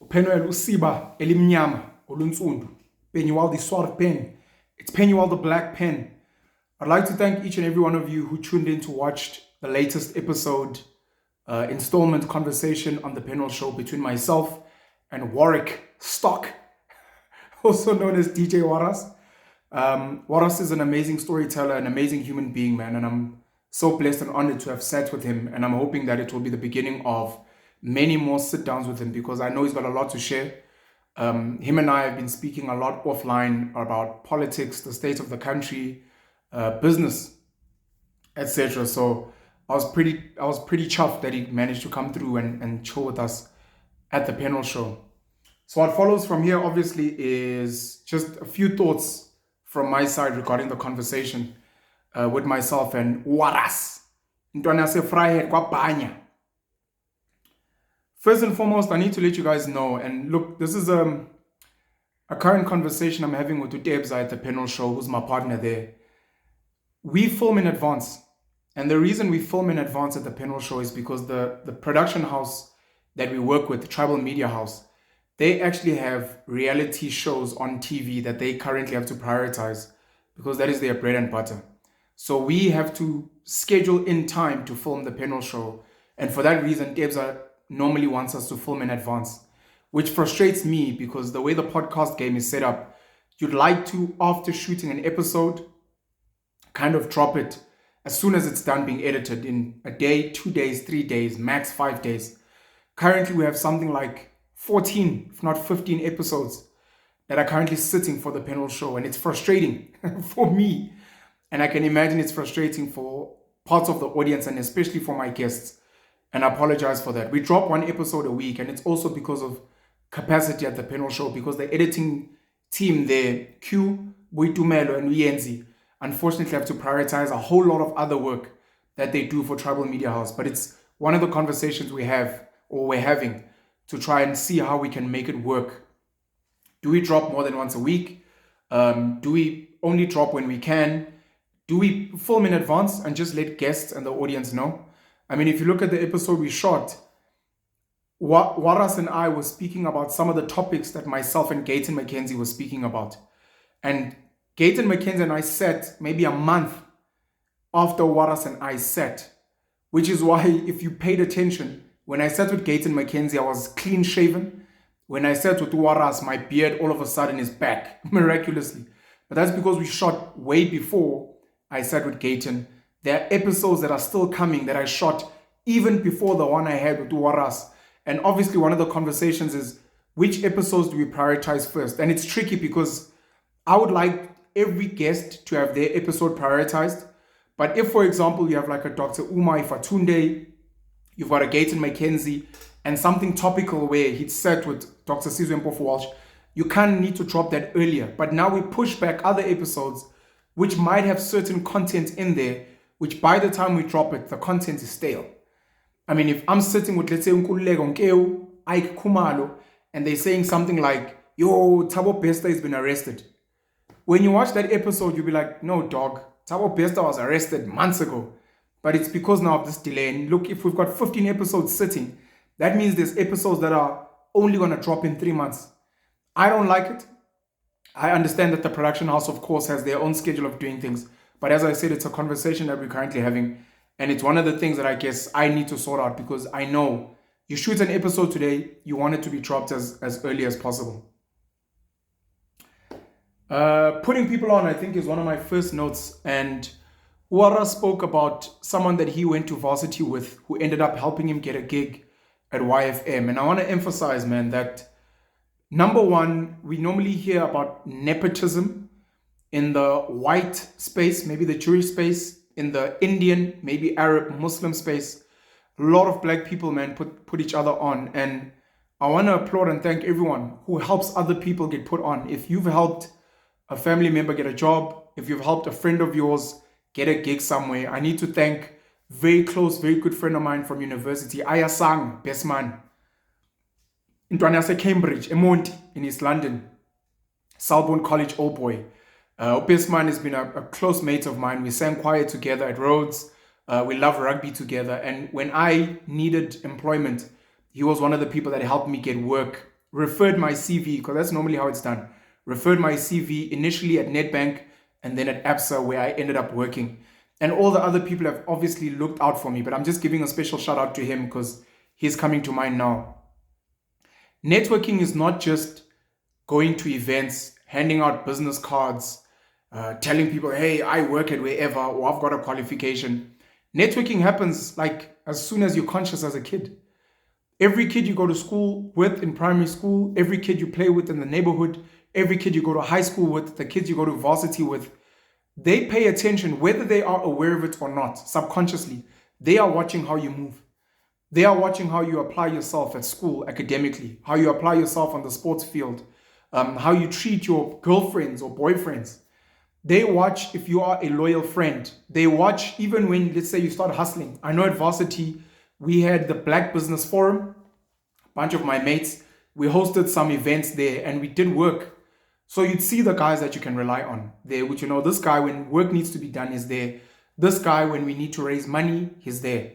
Penuel usiba elimnyama olunsundu. Penuel the sword pen. It's Penuel the black pen. I'd like to thank each and every one of you who tuned in to watch the latest episode, installment conversation on the Penuel Show between myself and Warrick Stock, also known as DJ Warras. Warras is an amazing storyteller, an amazing human being, man, and I'm so blessed and honored to have sat with him, and I'm hoping that it will be the beginning of many more sit-downs with him because I know he's got a lot to share. Him and I have been speaking a lot offline about politics, the state of the country, business, etc. So I was pretty chuffed that he managed to come through and chill with us at the Penuel Show. So what follows from here, obviously, is just a few thoughts from my side regarding the conversation with myself and Warras. First and foremost, I need to let you guys know, and look, this is a current conversation I'm having with Utebza at the Penuel Show, who's my partner there. We film in advance. And the reason we film in advance at the Penuel Show is because the production house that we work with, the Tribal Media House, they actually have reality shows on TV that they currently have to prioritize because that is their bread and butter. So we have to schedule in time to film the Penuel Show. And for that reason, Utebza normally wants us to film in advance, which frustrates me because the way the podcast game is set up, you'd like to, after shooting an episode, kind of drop it as soon as it's done being edited in a day, 2 days, 3 days, max 5 days. Currently, we have something like 14, if not 15 episodes that are currently sitting for the Penuel Show, and it's frustrating for me. And I can imagine it's frustrating for parts of the audience and especially for my guests. And I apologize for that. We drop one episode a week, and it's also because of capacity at the Penuel Show, because the editing team there, Q, Buitumelo, and Uyenzi, unfortunately have to prioritize a whole lot of other work that they do for Tribal Media House. But it's one of the conversations we have, or we're having, to try and see how we can make it work. Do we drop more than once a week? Do we only drop when we can? Do we film in advance and just let guests and the audience know? I mean, if you look at the episode we shot, Warras and I were speaking about some of the topics that myself and Gayton McKenzie were speaking about. And Gayton McKenzie and I sat maybe a month after Warras and I sat, which is why, if you paid attention, when I sat with Gayton McKenzie, I was clean shaven. When I sat with Warras, my beard all of a sudden is back, miraculously. But that's because we shot way before I sat with Gayton. There are episodes that are still coming that I shot even before the one I had with Warras. And obviously one of the conversations is, which episodes do we prioritize first? And it's tricky because I would like every guest to have their episode prioritized. But if, for example, you have like a Dr. Umar Fatunde, you've got a Gayton McKenzie, and something topical where he'd sat with Dr. Sizwe Mpofu Walsh, you kind of need to drop that earlier. But now we push back other episodes which might have certain content in there, which by the time we drop it, the content is stale. I mean, if I'm sitting with, let's say, Nkululeko Nkeu, Ike Kumalo, and they're saying something like, yo, Thabo Bester has been arrested. When you watch that episode, you'll be like, no, dog, Thabo Bester was arrested months ago. But it's because now of this delay. And look, if we've got 15 episodes sitting, that means there's episodes that are only going to drop in 3 months. I don't like it. I understand that the production house, of course, has their own schedule of doing things. But as I said, it's a conversation that we're currently having. And it's one of the things that I guess I need to sort out, because I know you shoot an episode today, you want it to be dropped as early as possible. Putting people on, I think, is one of my first notes. And Warras spoke about someone that he went to varsity with who ended up helping him get a gig at YFM. And I want to emphasize, man, that number one, we normally hear about nepotism in the white space, maybe the Jewish space, in the Indian, maybe Arab, Muslim space. A lot of black people, man, put each other on. And I want to applaud and thank everyone who helps other people get put on. If you've helped a family member get a job, if you've helped a friend of yours get a gig somewhere, I need to thank very close, very good friend of mine from university, Ayasang, best man. In Cambridge, Emonti, in East London, Salborn College, old boy. Best man has been a close mate of mine. We sang choir together at Rhodes. We love rugby together. And when I needed employment, he was one of the people that helped me get work referred my CV, because that's normally how it's done. Referred my CV initially at Nedbank and then at ABSA, where I ended up working. And all the other people have obviously looked out for me, but I'm just giving a special shout out to him because he's coming to mind now. Networking is not just going to events, handing out business cards, telling people, hey, I work at wherever, or I've got a qualification. Networking happens like as soon as you're conscious as a kid. Every kid you go to school with in primary school, every kid you play with in the neighborhood, every kid you go to high school with, the kids you go to varsity with, they pay attention whether they are aware of it or not, subconsciously. They are watching how you move. They are watching how you apply yourself at school academically, how you apply yourself on the sports field, how you treat your girlfriends or boyfriends. They watch if you are a loyal friend. They watch even when, let's say, you start hustling. I know at varsity, we had the Black Business Forum, a bunch of my mates. We hosted some events there and we did work. So you'd see the guys that you can rely on there, which, you know, this guy, when work needs to be done, is there. This guy, when we need to raise money, he's there.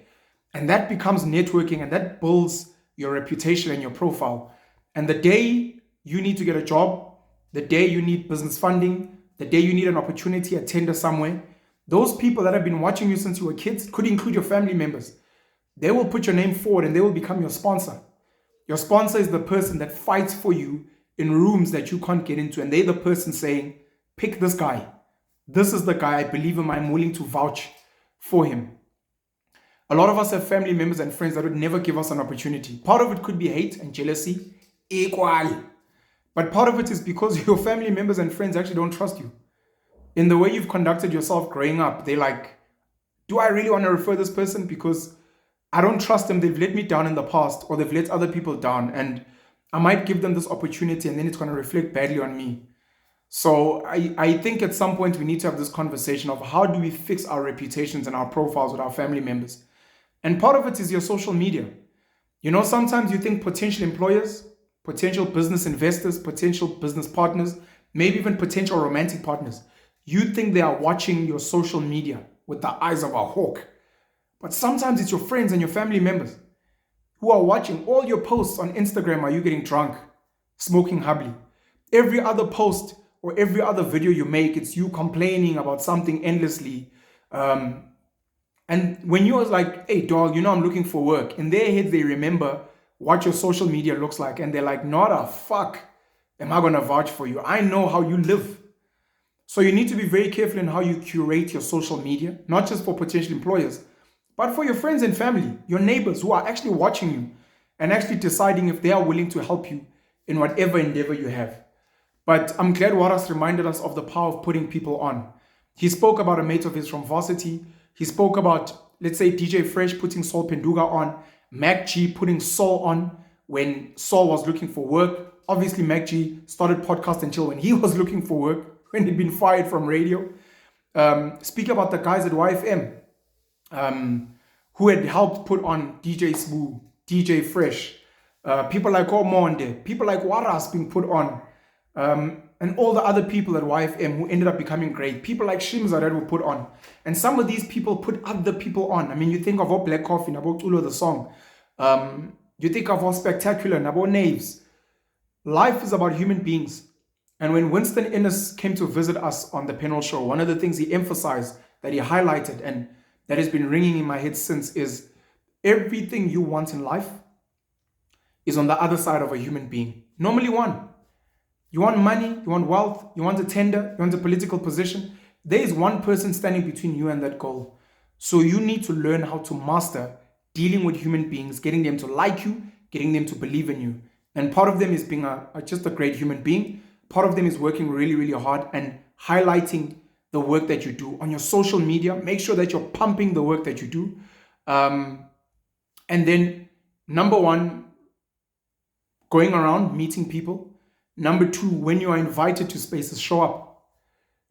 And that becomes networking, and that builds your reputation and your profile. And the day you need to get a job, the day you need business funding, the day you need an opportunity, a tender somewhere, those people that have been watching you since you were kids, could include your family members, they will put your name forward and they will become your sponsor. Your sponsor is the person that fights for you in rooms that you can't get into. And they're the person saying, pick this guy. This is the guy, I believe him, I'm willing to vouch for him. A lot of us have family members and friends that would never give us an opportunity. Part of it could be hate and jealousy, equal. But part of it is because your family members and friends actually don't trust you. In the way you've conducted yourself growing up, they're like, do I really want to refer this person? Because I don't trust them. They've let me down in the past, or they've let other people down. And I might give them this opportunity and then it's going to reflect badly on me. So I think at some point we need to have this conversation of how do we fix our reputations and our profiles with our family members. And part of it is your social media. You know, sometimes you think potential employers, potential business investors, potential business partners, maybe even potential romantic partners, you think they are watching your social media with the eyes of a hawk. But sometimes it's your friends and your family members who are watching all your posts on Instagram. Are you getting drunk, smoking hubbly? Every other post or every other video you make, it's you complaining about something endlessly. And when you're like, hey, dog, you know, I'm looking for work. In their heads, they remember what your social media looks like. And they're like, not a fuck am I going to vouch for you. I know how you live. So you need to be very careful in how you curate your social media, not just for potential employers, but for your friends and family, your neighbors who are actually watching you and actually deciding if they are willing to help you in whatever endeavor you have. But I'm glad Warras reminded us of the power of putting people on. He spoke about a mate of his from varsity. He spoke about, let's say, DJ Fresh putting Saul Penduga on, Mac G putting Saul on when Saul was looking for work. Obviously, Mac G started Podcast and Chill when he was looking for work, when he'd been fired from radio. Speak about the guys at YFM who had helped put on DJ Smooth, DJ Fresh, people like Omonde, people like Warras being put on, and all the other people at YFM who ended up becoming great. People like Shimza that were put on. And some of these people put other people on. I mean, you think of all Black Coffee, Nabo Tulo the song. You think of all Spectacular, Nabo Knaves. Life is about human beings. And when Winston Innes came to visit us on the Penuel Show, one of the things he emphasized, that he highlighted, and that has been ringing in my head since, is everything you want in life is on the other side of a human being. Normally one. You want money, you want wealth, you want a tender, you want a political position. There is one person standing between you and that goal. So you need to learn how to master dealing with human beings, getting them to like you, getting them to believe in you. And part of them is being just a great human being. Part of them is working really, really hard and highlighting the work that you do on your social media. Make sure that you're pumping the work that you do. And then, number one, going around meeting people. Number two, when you are invited to spaces, show up.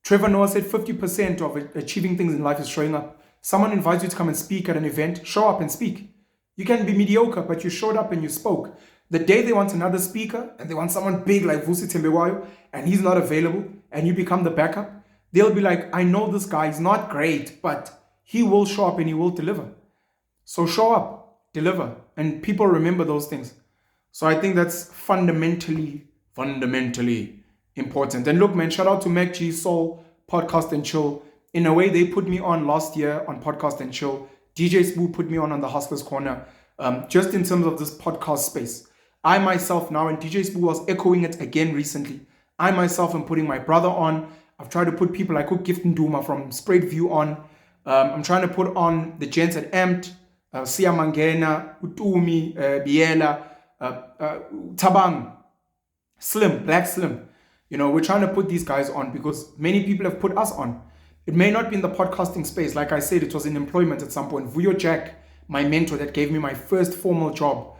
Trevor Noah said 50% of achieving things in life is showing up. Someone invites you to come and speak at an event, show up and speak. You can be mediocre, but you showed up and you spoke. The day they want another speaker and they want someone big like Vusi Tembewayo and he's not available and you become the backup, they'll be like, I know this guy is not great, but he will show up and he will deliver. So show up, deliver, and people remember those things. So I think that's fundamentally important. And look, man, shout out to Mac G Soul Podcast and Chill. In a way, they put me on last year on Podcast and Chill. DJ Spoo put me on the Hustlers Corner. Just in terms of this podcast space, I myself now, and DJ Spoo was echoing it again recently, I myself am putting my brother on. I've tried to put people like Gayton from Spread View on. I'm trying to put on the gents at Amped, Sia Mangena, Utumi, Biela, Tabang, Slim, Black Slim. You know, we're trying to put these guys on because many people have put us on. It may not be in the podcasting space. Like I said, it was in employment at some point. Vuyo Jack, my mentor that gave me my first formal job.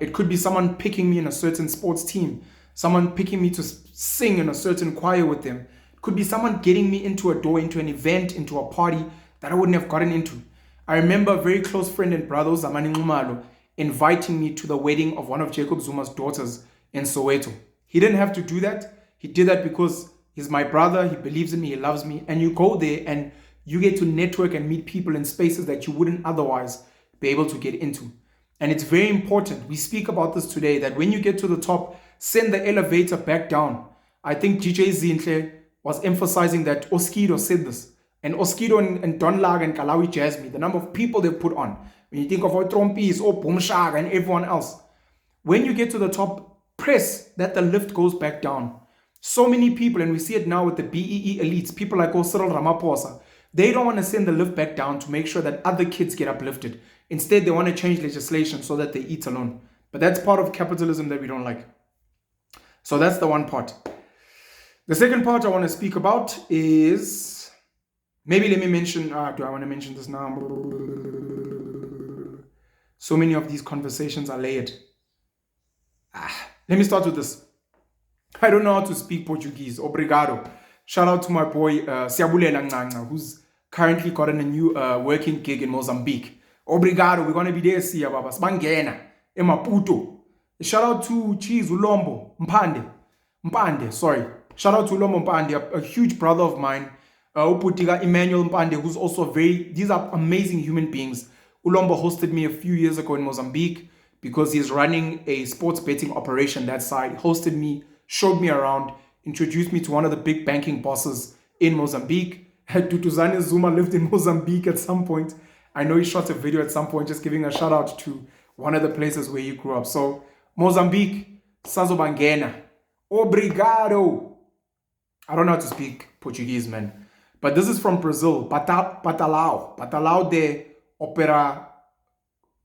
It could be someone picking me in a certain sports team, someone picking me to sing in a certain choir with them. It could be someone getting me into a door, into an event, into a party that I wouldn't have gotten into. I remember a very close friend and brother, Zamani Ngumalo, inviting me to the wedding of one of Jacob Zuma's daughters in Soweto. He didn't have to do that. He did that because he's my brother, he believes in me, he loves me. And you go there and you get to network and meet people in spaces that you wouldn't otherwise be able to get into. And it's very important. We speak about this today, that when you get to the top, send the elevator back down. I think DJ Zinhle was emphasizing that. Oskido said this. And Oskido and Don Lag and Kalawi Jasmine, the number of people they've put on. When you think of Trompis or Boomshag and everyone else. When you get to the top, press that the lift goes back down. So many people, and we see it now with the BEE elites, people like Cyril Ramaphosa, they don't want to send the lift back down to make sure that other kids get uplifted. Instead, they want to change legislation so that they eat alone. But that's part of capitalism that we don't like. So that's the one part. The second part I want to speak about is, maybe let me mention, do I want to mention this now? So many of these conversations are layered. Let me start with this. I don't know how to speak Portuguese. Obrigado. Shout out to my boy Siabulela Nganga, who's currently gotten a new working gig in Mozambique. Obrigado. We're going to be there, Sia Baba. Spangena. Maputo. Shout out to Cheese Ulombo. Mpande, sorry. Shout out to Ulombo Mpande, a huge brother of mine. Uputiga Emmanuel Mpande, who's also these are amazing human beings. Ulombo hosted me a few years ago in Mozambique because he's running a sports betting operation that side. He hosted me, showed me around, introduced me to one of the big banking bosses in Mozambique. Tutuzane Zuma lived in Mozambique at some point. I know he shot a video at some point just giving a shout out to one of the places where he grew up. So Mozambique, Sazobangena, obrigado. I don't know how to speak Portuguese, man. But this is from Brazil. Patalao de Opera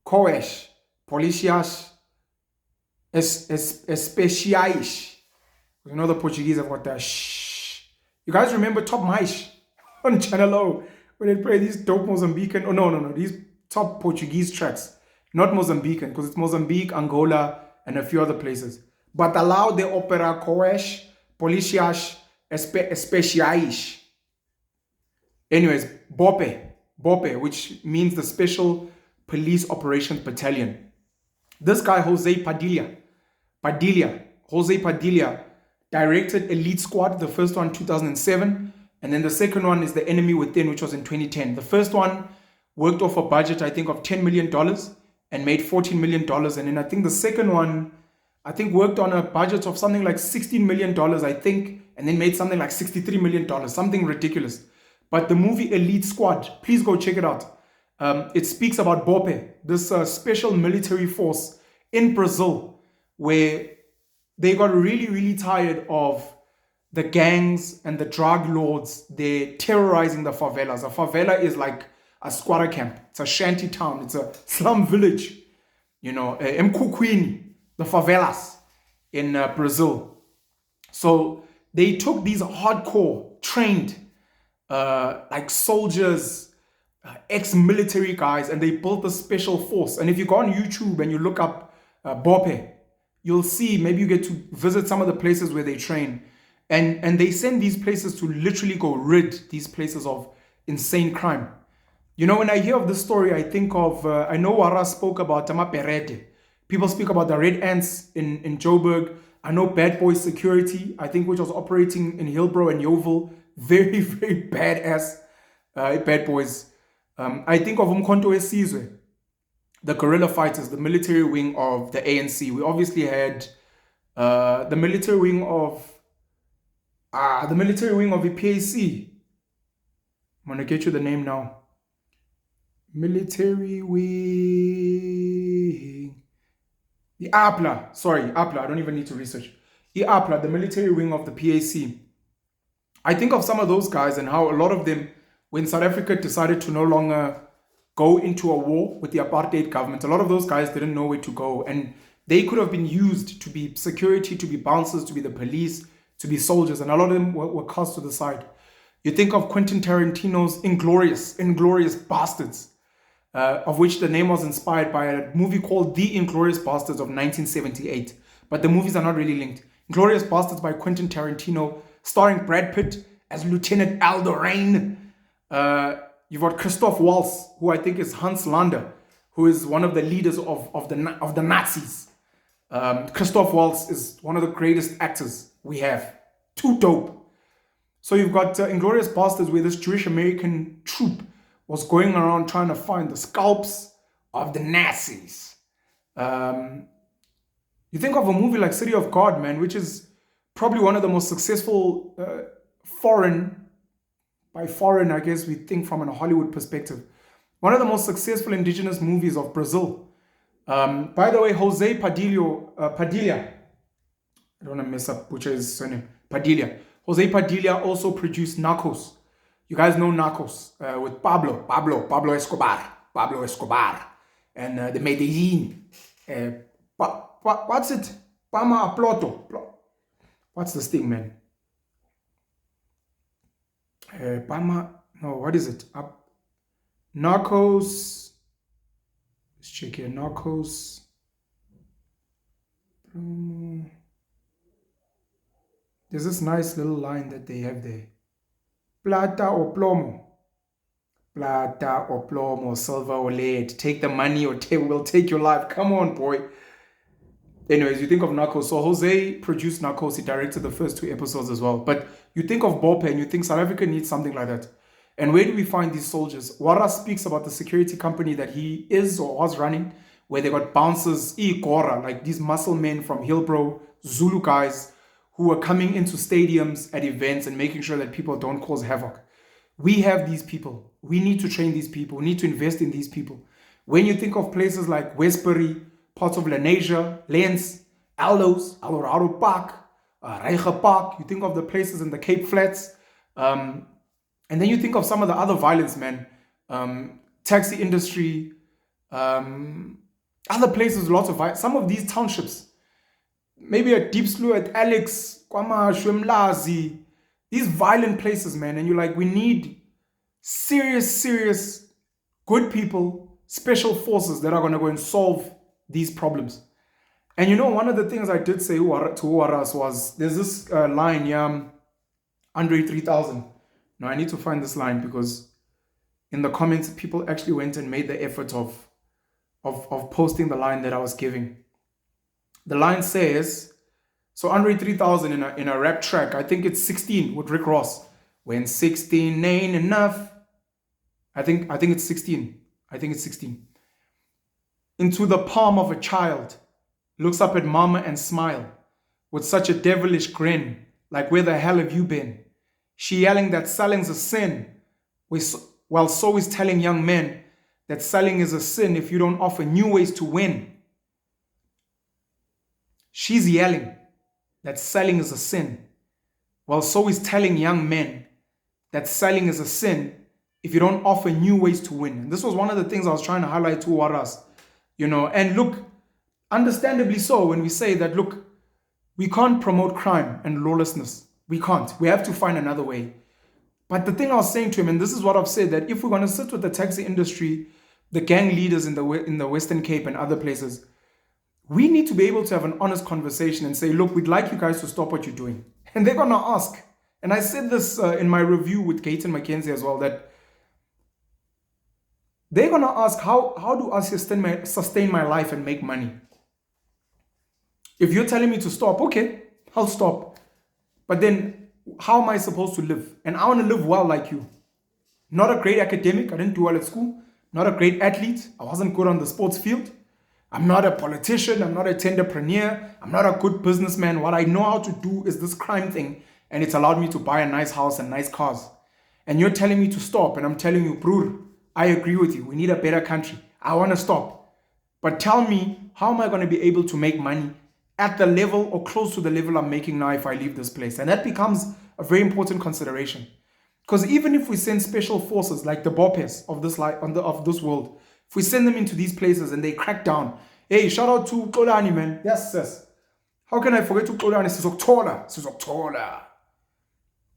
Coes, Policias Especiais. You know the Portuguese have got that shh. You guys remember Top Mais on Channel O when they play these dope Mozambican, no, these top Portuguese tracks. Not Mozambican, because it's Mozambique, Angola, and a few other places. Batalhão de Operações Policiais Especiais. Anyways, BOPE, which means the Special Police Operations Battalion. This guy, Jose Padilla, directed Elite Squad, the first one 2007, and then the second one is The Enemy Within, which was in 2010. The first one worked off a budget, I think, of $10 million and made $14 million. And then I think the second one, I think, worked on a budget of something like $16 million, I think, and then made something like $63 million, something ridiculous. But the movie Elite Squad, please go check it out. It speaks about BOPE, this special military force in Brazil, where they got really, really tired of the gangs and the drug lords. They're terrorizing the favelas. A favela is like a squatter camp. It's a shanty town. It's a slum village. You know, Mkukwini, the favelas in Brazil. So they took these hardcore, trained, like soldiers, ex-military guys, and they built a special force. And if you go on YouTube and you look up BOPE, you'll see, maybe you get to visit some of the places where they train. And they send these places to literally go rid these places of insane crime. You know, when I hear of this story, I think of, I know Warras spoke about Tamaperete. People speak about the Red Ants in Joburg. I know Bad Boys Security, I think, which was operating in Hillbrow and Yeovil. Very, very badass Bad Boys. I think of Umkhonto Wesizwe. the guerrilla fighters, the military wing of the ANC. We obviously had the military wing of the PAC. I'm gonna get you the name now. Military wing. The APLA. Sorry, APLA. I don't even need to research. The APLA, the military wing of the PAC. I think of some of those guys and how a lot of them, when South Africa decided to no longer go into a war with the apartheid government, a lot of those guys didn't know where to go. And they could have been used to be security, to be bouncers, to be the police, to be soldiers. And a lot of them were cast to the side. You think of Quentin Tarantino's Inglorious Bastards, of which the name was inspired by a movie called The Inglorious Bastards of 1978. But the movies are not really linked. Inglorious Bastards by Quentin Tarantino, starring Brad Pitt as Lieutenant Aldorain. You've got Christoph Waltz, who I think is Hans Lander, who is one of the leaders of the Nazis. Christoph Waltz is one of the greatest actors we have. Too dope. So you've got Inglorious Bastards, where this Jewish American troop was going around trying to find the scalps of the Nazis. You think of a movie like City of God, man, which is probably one of the most successful foreign, I guess we think from a Hollywood perspective, one of the most successful indigenous movies of Brazil. By the way, Jose Padilha, I don't want to mess up, butcher his surname, Padilha. Jose Padilha also produced Narcos. You guys know Narcos with Pablo Escobar, and the Medellin. What's it? Pama Aploto. What's this thing, man? What is it? Narcos. Let's check here. Narcos. There's this nice little line that they have there. Plata o plomo. Plata o plomo, silver or lead. Take the money or we'll take your life. Come on, boy. Anyways, you think of Narcos. So Jose produced Narcos. He directed the first 2 episodes as well. But you think of BOPE and you think South Africa needs something like that. And where do we find these soldiers? Warras speaks about the security company that he is or was running, where they got bouncers, Igora, like these muscle men from Hillbrow, Zulu guys, who are coming into stadiums at events and making sure that people don't cause havoc. We have these people. We need to train these people. We need to invest in these people. When you think of places like Westbury, parts of Lenasia, Lens, Aldos, Alorado Park, Reiger Park, you think of the places in the Cape Flats, and then you think of some of the other violence, man. Taxi industry, other places, lots of violence. Some of these townships, maybe at Deep Slough, at Alex, Kwama, Shwemlazi, these violent places, man. And you're like, we need serious, good people, special forces that are going to go and solve these problems. And you know, one of the things I did say to Warras was, there's this line, Andre 3000. Now I need to find this line because in the comments, people actually went and made the effort of posting the line that I was giving. The line says, so Andre 3000 in a rap track, I think it's 16 with Rick Ross. When 16 ain't enough. I think it's 16. I think it's 16. Into the palm of a child, looks up at mama and smile, with such a devilish grin, like where the hell have you been? She yelling that selling's a sin, while so is telling young men that selling is a sin if you don't offer new ways to win. She's yelling that selling is a sin, while so is telling young men that selling is a sin if you don't offer new ways to win. And this was one of the things I was trying to highlight to Warras, you know. And look, understandably so, when we say that, look, we can't promote crime and lawlessness. We can't. We have to find another way. But the thing I was saying to him, and this is what I've said, that if we're going to sit with the taxi industry, the gang leaders in the Western Cape and other places, we need to be able to have an honest conversation and say, look, we'd like you guys to stop what you're doing. And they're going to ask. And I said this in my review with Gayton, McKenzie as well, that they're going to ask, how do I sustain my life and make money? If you're telling me to stop, okay, I'll stop. But then how am I supposed to live? And I want to live well like you. Not a great academic. I didn't do well at school. not a great athlete. I wasn't good on the sports field. I'm not a politician. I'm not a tenderpreneur. I'm not a good businessman. What I know how to do is this crime thing, and it's allowed me to buy a nice house and nice cars. And you're telling me to stop, and I'm telling you, brother, I agree with you. We need a better country. I want to stop. But tell me, how am I going to be able to make money at the level or close to the level I'm making now if I leave this place? And that becomes a very important consideration. Because even if we send special forces like the BOPEs of this world, if we send them into these places and they crack down, hey, shout out to Xolani, man. Yes, sis. How can I forget to Xolani? Sizokuthola.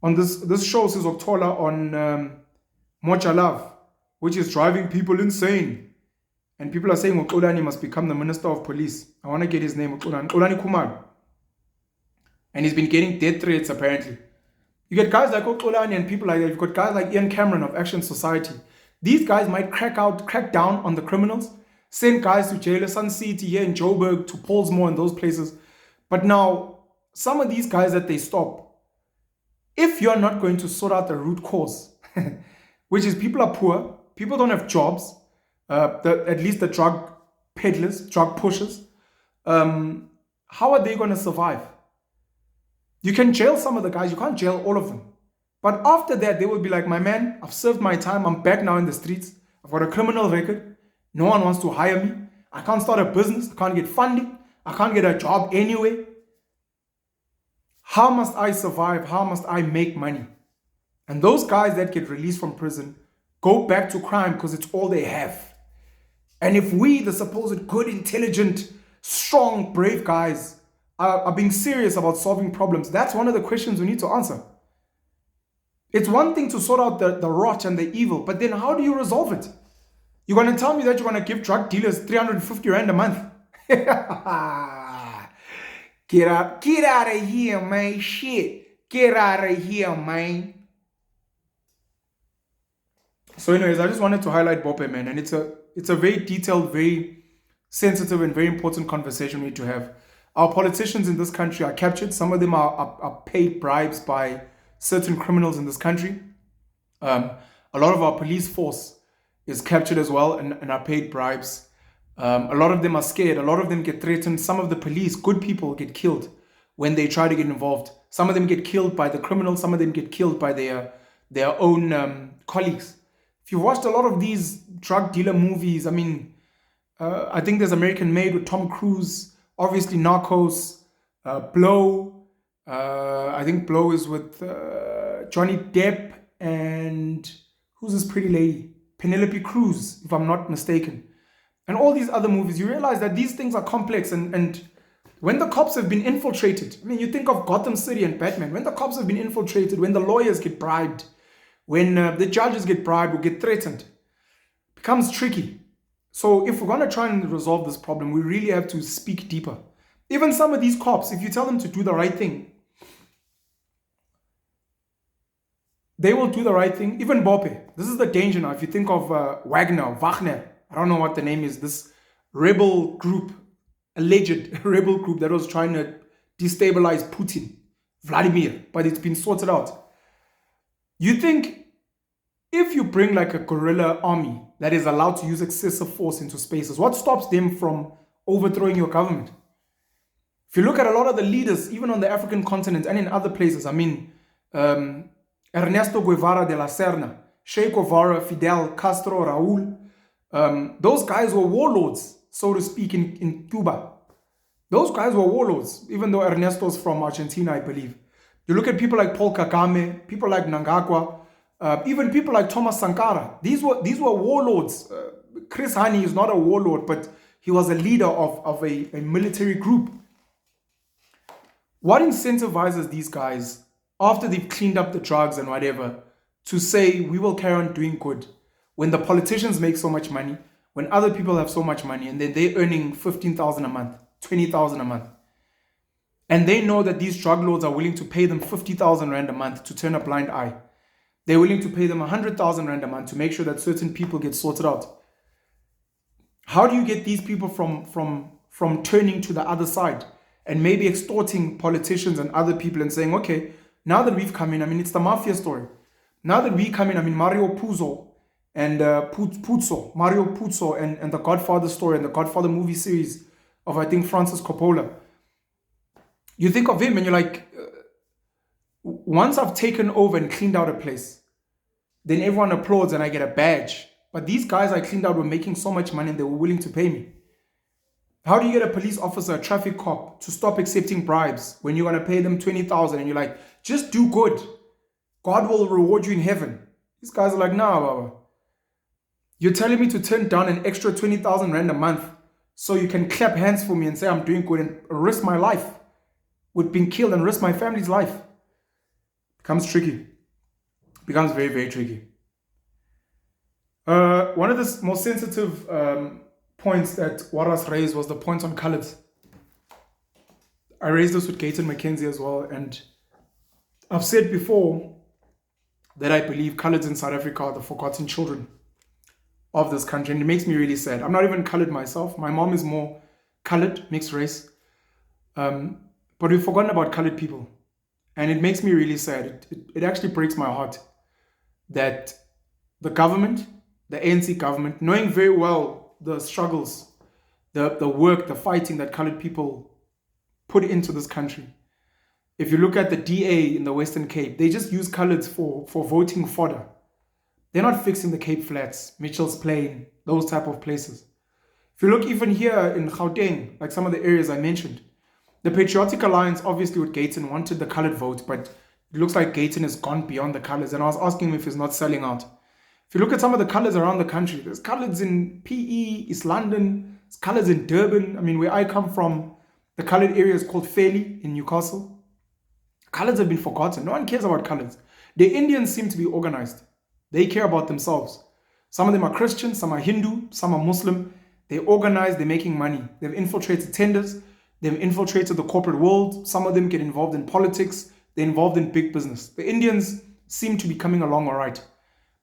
On this show, Sizokuthola on Mocha Love, which is driving people insane. And people are saying Xolani must become the Minister of Police. I want to get his name, Xolani Kumar. And he's been getting death threats, apparently. You get guys like Xolani and people like that. You've got guys like Ian Cameron of Action Society. These guys might crack down on the criminals, send guys to jail, Sun City here in Joburg, to Paulsmore and those places. But now, some of these guys that they stop, if you're not going to sort out the root cause, which is people are poor, people don't have jobs, at least the drug peddlers, drug pushers, how are they going to survive? You can jail some of the guys, you can't jail all of them. But after that, they will be like, my man, I've served my time. I'm back now in the streets. I've got a criminal record. No one wants to hire me. I can't start a business. I can't get funding. I can't get a job anyway. How must I survive? How must I make money? And those guys that get released from prison go back to crime because it's all they have. And if we, the supposed good, intelligent, strong, brave guys, are being serious about solving problems, that's one of the questions we need to answer. It's one thing to sort out the rot and the evil, but then how do you resolve it? You're going to tell me that you're going to give drug dealers 350 rand a month? Get out of here, man. Shit. Get out of here, man. So anyways, I just wanted to highlight BOPE, man. And it's a very detailed, very sensitive and very important conversation we need to have. Our politicians in this country are captured. Some of them are paid bribes by certain criminals in this country. A lot of our police force is captured as well and are paid bribes. A lot of them are scared. A lot of them get threatened. Some of the police, good people, get killed when they try to get involved. Some of them get killed by the criminals. Some of them get killed by their own colleagues. If you've watched a lot of these drug dealer movies, I mean, I think there's American Made with Tom Cruise, obviously Narcos, Blow. I think Blow is with Johnny Depp and who's this pretty lady? Penelope Cruz, if I'm not mistaken. And all these other movies, you realize that these things are complex. And when the cops have been infiltrated, I mean, you think of Gotham City and Batman. When the cops have been infiltrated, when the lawyers get bribed, when the judges get bribed or get threatened, it becomes tricky. So if we're going to try and resolve this problem, we really have to speak deeper. Even some of these cops, if you tell them to do the right thing, they will do the right thing. Even BOPE. This is the danger now. If you think of Wagner, I don't know what the name is, this rebel group, alleged rebel group that was trying to destabilize Putin, Vladimir, but it's been sorted out. You think if you bring like a guerrilla army that is allowed to use excessive force into spaces, what stops them from overthrowing your government? If you look at a lot of the leaders, even on the African continent and in other places, I mean, Ernesto Guevara de la Serna, Che Guevara, Fidel Castro, Raul, those guys were warlords, so to speak, in Cuba. Those guys were warlords, even though Ernesto's from Argentina, I believe. You look at people like Paul Kagame, people like Mnangagwa, even people like Thomas Sankara. These were warlords. Chris Hani is not a warlord, but he was a leader of a military group. What incentivizes these guys, after they've cleaned up the drugs and whatever, to say we will carry on doing good when the politicians make so much money, when other people have so much money, and then they're earning 15,000 a month, 20,000 a month, and they know that these drug lords are willing to pay them 50,000 rand a month to turn a blind eye. They're willing to pay them 100,000 rand a month to make sure that certain people get sorted out. How do you get these people from turning to the other side and maybe extorting politicians and other people and saying, okay, now that we've come in, I mean, it's the mafia story. Now that we come in, I mean, Mario Puzo and Mario Puzo, and the Godfather story and the Godfather movie series of, I think, Francis Coppola. You think of him and you're like, once I've taken over and cleaned out a place, then everyone applauds and I get a badge. But these guys I cleaned out were making so much money and they were willing to pay me. How do you get a police officer, a traffic cop, to stop accepting bribes when you're going to pay them 20,000 and you're like, just do good. God will reward you in heaven. These guys are like, nah, Baba. You're telling me to turn down an extra 20,000 rand a month so you can clap hands for me and say I'm doing good and risk my life with being killed and risk my family's life. Becomes tricky. Becomes very, very tricky. One of the most sensitive points that Warras raised was the point on Coloureds. I raised this with Gayton, McKenzie as well, and I've said before that I believe Coloureds in South Africa are the forgotten children of this country, and it makes me really sad. I'm not even coloured myself. My mom is more coloured, mixed race, but we've forgotten about coloured people, and it makes me really sad. It actually breaks my heart that the government, the ANC government, knowing very well the struggles, the work, the fighting that coloured people put into this country. If you look at the DA in the Western Cape, they just use Coloureds for voting fodder. They're not fixing the Cape Flats, Mitchell's Plain, those type of places. If you look even here in Gauteng, like some of the areas I mentioned, the Patriotic Alliance, obviously with Gayton, wanted the coloured vote, but it looks like Gayton has gone beyond the colours. And I was asking him if he's not selling out. If you look at some of the colours around the country, there's colours in PE, East London, there's colours in Durban. I mean, where I come from, the coloured area is called Fairley in Newcastle. Coloureds have been forgotten. No one cares about colours. The Indians seem to be organized. They care about themselves. Some of them are Christian, some are Hindu, some are Muslim. They're organized, they're making money. They've infiltrated tenders, they've infiltrated the corporate world. Some of them get involved in politics, they're involved in big business. The Indians seem to be coming along all right.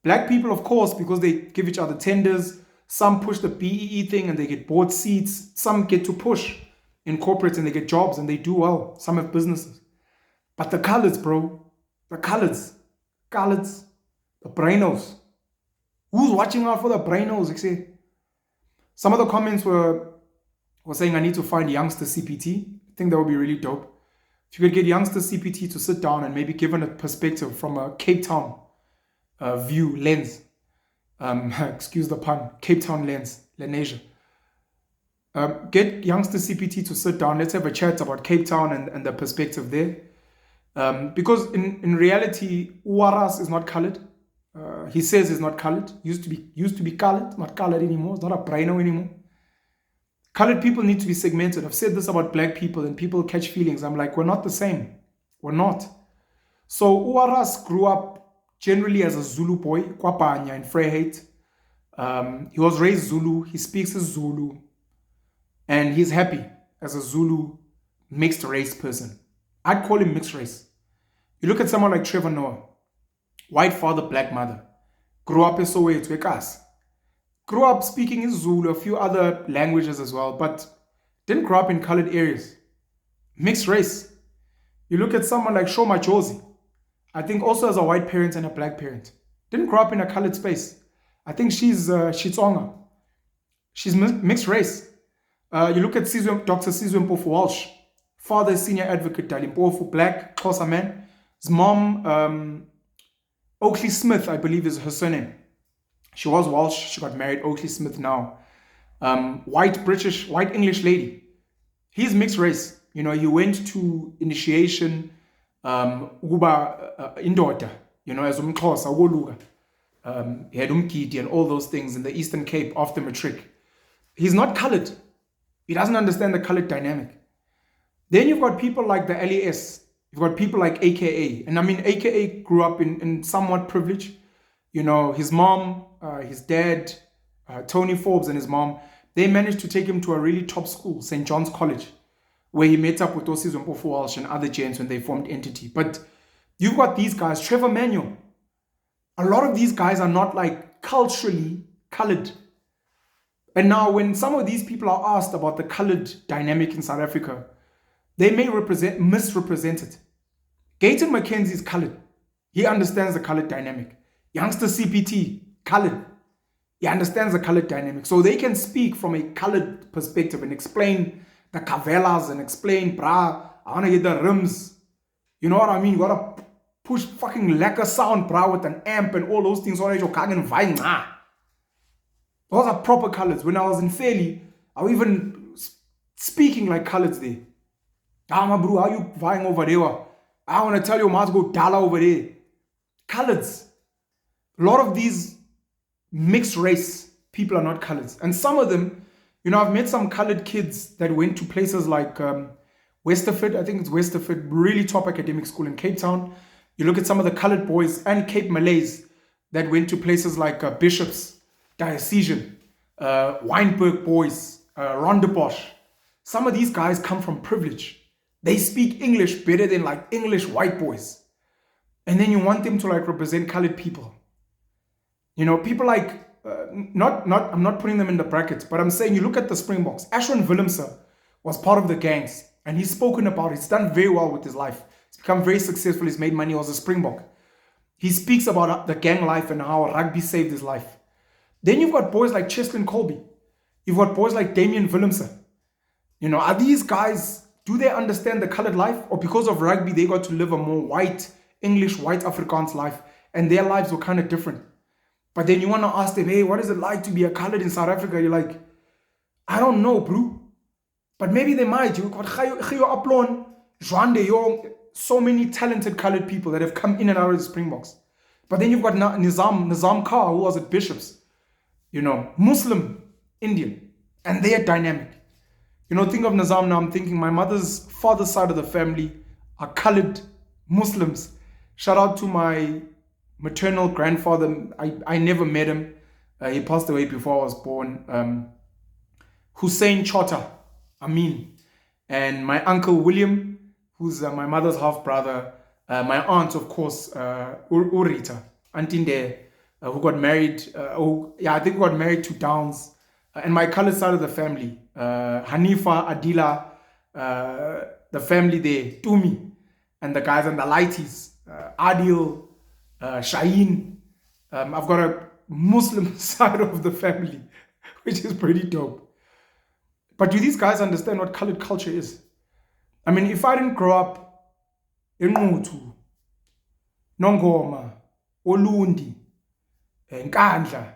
Black people, of course, because they give each other tenders. Some push the BEE thing and they get board seats. Some get to push in corporates and they get jobs and they do well. Some have businesses. But the Coloureds, bro, the Coloureds, the brainos. Who's watching out for the brainos? Some of the comments were saying I need to find youngster CPT. I think that would be really dope. If you could get youngster CPT to sit down and maybe give a perspective from a Cape Town view lens. Excuse the pun, Cape Town lens, Lenasia. Get youngster CPT to sit down. Let's have a chat about Cape Town and the perspective there. Because in reality, Warras is not coloured. He says he's not coloured. Used to be coloured, not coloured anymore. It's not a braino anymore. Coloured people need to be segmented. I've said this about black people and people catch feelings. I'm like, we're not the same. We're not. So Warras grew up generally as a Zulu boy, Kwapanya in Vryheid. He was raised Zulu. He speaks as Zulu. And he's happy as a Zulu mixed race person. I'd call him mixed race. You look at someone like Trevor Noah, white father, black mother, grew up in Soweto, Ekas, grew up speaking in Zulu, a few other languages as well, but didn't grow up in colored areas. Mixed race. You look at someone like Shoma Josie, I think also has a white parent and a black parent. Didn't grow up in a colored space. I think she's Tsonga. She's mixed race. You look at Dr. Sizwe Mpofu Walsh, father is senior advocate, Dalimpofu, black, Xhosa man. His mom, Oakley Smith, I believe is her surname. She was Walsh, she got married, Oakley Smith now. White British, white English lady. He's mixed race. You know, he went to initiation, Uba Indota, you know, as Umxhosa, Woluga. He had Umgidi and all those things in the Eastern Cape after matric. He's not coloured. He doesn't understand the coloured dynamic. Then you've got people like the LES. You've got people like AKA. And I mean, AKA grew up in somewhat privilege. You know, his mom, his dad, Tony Forbes and his mom, they managed to take him to a really top school, St. John's College, where he met up with Osizwe Mpofu Walsh and other gents when they formed Entity. But you've got these guys, Trevor Manuel. A lot of these guys are not like culturally coloured. And now when some of these people are asked about the coloured dynamic in South Africa, they may misrepresent it. Gayton McKenzie is coloured. He understands the coloured dynamic. Youngster CPT, coloured. He understands the colored dynamic. So they can speak from a colored perspective and explain the cavelas and explain, brah, I want to get the rims. You know what I mean? You got to push fucking lekker sound, brah, with an amp and all those things. Those are proper colors. When I was in Fairley, I was even speaking like colors there. Ah, my bro, how you vying over there? I want to tell you, I must go dollar over there. Colors. A lot of these mixed race people are not colors. And some of them, I've met some colored kids that went to places like Westerford. I think it's Westerford, really top academic school in Cape Town. You look at some of the colored boys and Cape Malays that went to places like Bishops, Diocesan, Wynberg boys, Rondebosch. Some of these guys come from privilege. They speak English better than like English white boys. And then you want them to like represent colored people. People like, I'm not putting them in the brackets, but I'm saying you look at the Springboks. Ashwin Willemse was part of the gangs, and he's spoken about it. He's done very well with his life. He's become very successful. He's made money. He was a Springbok. He speaks about the gang life and how rugby saved his life. Then you've got boys like Cheslin Colby. You've got boys like Damian Willemse. Are these guys, do they understand the colored life? Or because of rugby, they got to live a more white, English, white Afrikaans life, and their lives were kind of different. But then you want to ask them, hey, what is it like to be a colored in South Africa? You're like, I don't know, bro. But maybe they might. You got Aplon, Joande Young, so many talented colored people that have come in and out of the Springboks. But then you've got Nizam Kar, who was at Bishops, Muslim, Indian, and they are dynamic. Think of Nizam now, I'm thinking my mother's father's side of the family are colored Muslims. Shout out to my maternal grandfather. I never met him. He passed away before I was born. Hussein Chota Amin. And my uncle William, who's my mother's half-brother. My aunt, of course, Urita, Antinde, who got married. I think got married to Downs. And my colored side of the family, Hanifa, Adila, the family there, Tumi, and the guys on the lighties, Adil, Shaheen. I've got a Muslim side of the family, which is pretty dope. But do these guys understand what colored culture is? I mean, if I didn't grow up in Mutu, Nongoma, Olundi, Nkandla,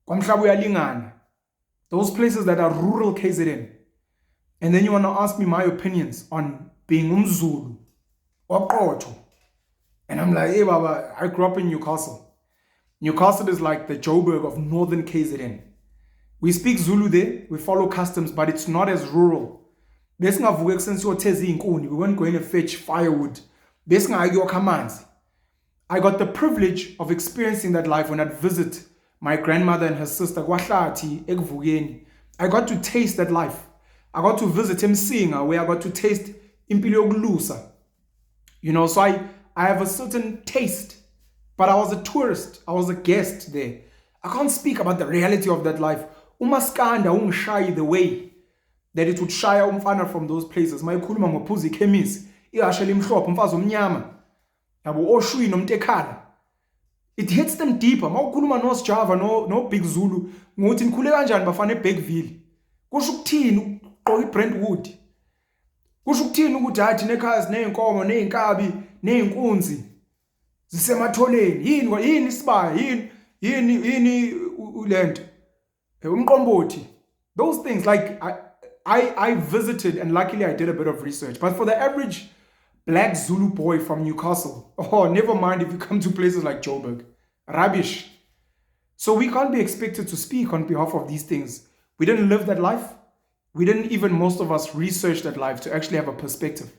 Kwamhlabu Yalingana, those places that are rural KZN, and then you want to ask me my opinions on being Umzulu or Koto, and I'm like, hey, Baba, I grew up in Newcastle. Newcastle is like the Joburg of northern KZN. We speak Zulu there, we follow customs, but it's not as rural. We weren't going to fetch firewood. I got the privilege of experiencing that life when I'd visit my grandmother and her sister. I got to taste that life. I got to visit Msinga, where I got to taste Impilo Gulusa. So I have a certain taste, but I was a tourist. I was a guest there. I can't speak about the reality of that life. Umaskanda shy the way that it would shy umfana from those places. My kuluma ngophuzi chemis, iasheli mhlophe umfazi omnyama. Yabo oshwi nomtekhala. It hits them deeper. Mawukhuluma no Java no Big Zulu, ngothi nikhule kanjani bafana eBergville. Kusho ukuthini uqoka iBrentwood? Kusho ukuthini ukuthi hathi nekhazi nenkomo neinkabi neinkunzi zisematholeni? Yini isibaya? Yini ulento? Umqombothi. Those things, like I visited, and luckily I did a bit of research. But for the average black Zulu boy from Newcastle, never mind if you come to places like Joburg, rubbish. So we can't be expected to speak on behalf of these things. We didn't live that life. We didn't even, most of us, research that life to actually have a perspective.